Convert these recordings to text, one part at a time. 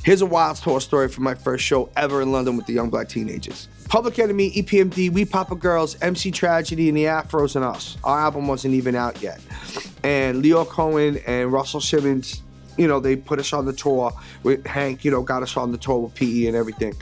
Here's a wild tour story from my first show ever in London with the Young Black Teenagers. Public Enemy, EPMD, We Papa Girls, MC Tragedy, and the Afros and Us. Our album wasn't even out yet. And Leo Cohen and Russell Simmons, you know, they put us on the tour with Hank, you know, got us on the tour with PE and everything.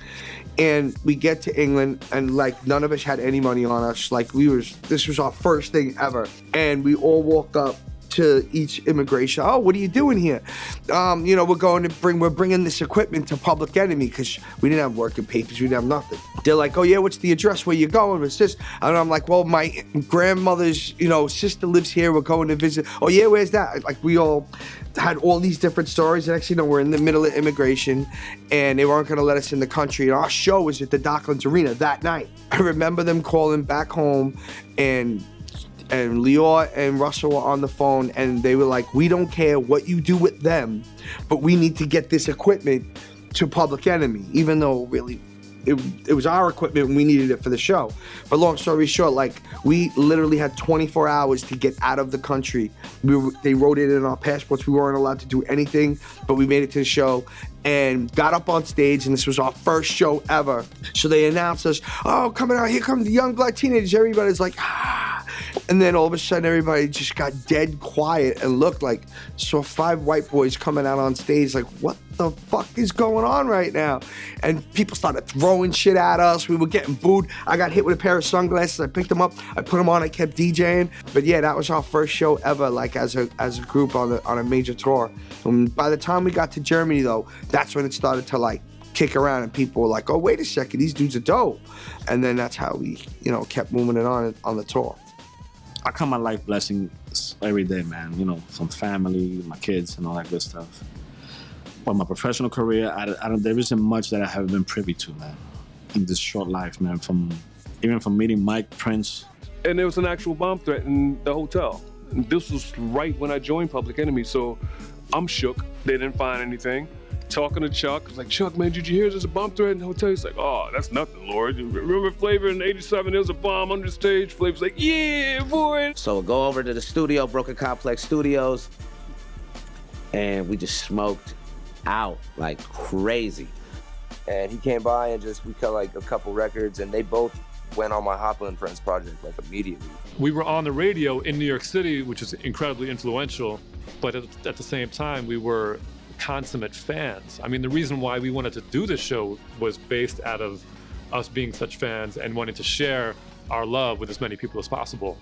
And we get to England and like none of us had any money on us. Like this was our first thing ever. And we all walk up to each immigration. Oh, what are you doing here? You know, we're bringing this equipment to Public Enemy because we didn't have working papers, we didn't have nothing. They're like, oh yeah, what's the address? Where you going? What's this? And I'm like, well, my grandmother's, you know, sister lives here. We're going to visit. Oh yeah, where's that? Like we all had all these different stories. And actually, no, we're in the middle of immigration and they weren't gonna let us in the country. And our show was at the Docklands Arena that night. I remember them calling back home and Lior and Russell were on the phone and they were like, we don't care what you do with them, but we need to get this equipment to Public Enemy, even though really it was our equipment and we needed it for the show. But long story short, like we literally had 24 hours to get out of the country. They wrote it in our passports. We weren't allowed to do anything, but we made it to the show and got up on stage, and this was our first show ever. So they announced us, oh, coming out, here come the Young Black Teenagers. Everybody's like, ah. And then all of a sudden, everybody just got dead quiet and looked like, saw 5 white boys coming out on stage like, what the fuck is going on right now? And people started throwing shit at us. We were getting booed. I got hit with a pair of sunglasses. I picked them up. I put them on. I kept DJing. But yeah, that was our first show ever, like as a group on a major tour. And by the time we got to Germany, though, that's when it started to like kick around and people were like, oh, wait a second, these dudes are dope. And then that's how we, you know, kept moving it on the tour. I count my life blessings every day, man. You know, from family, my kids, and all that good stuff. But my professional career, there isn't much that I haven't been privy to, man, in this short life, man. Even from meeting Mike, Prince. And there was an actual bomb threat in the hotel. And this was right when I joined Public Enemy, so I'm shook. They didn't find anything. Talking to Chuck, I was like, Chuck, man, did you hear there's a bomb threat in the hotel? He's like, oh, that's nothing, Lord. Remember Flavor in '87, there was a bomb under the stage? Flavor's like, yeah, boy. So we'll go over to the studio, Broken Complex Studios, and we just smoked out like crazy. And he came by and we cut like a couple records, and they both went on my Hopla and Friends project like immediately. We were on the radio in New York City, which is incredibly influential, but at the same time, we were consummate fans. I mean, the reason why we wanted to do this show was based out of us being such fans and wanting to share our love with as many people as possible.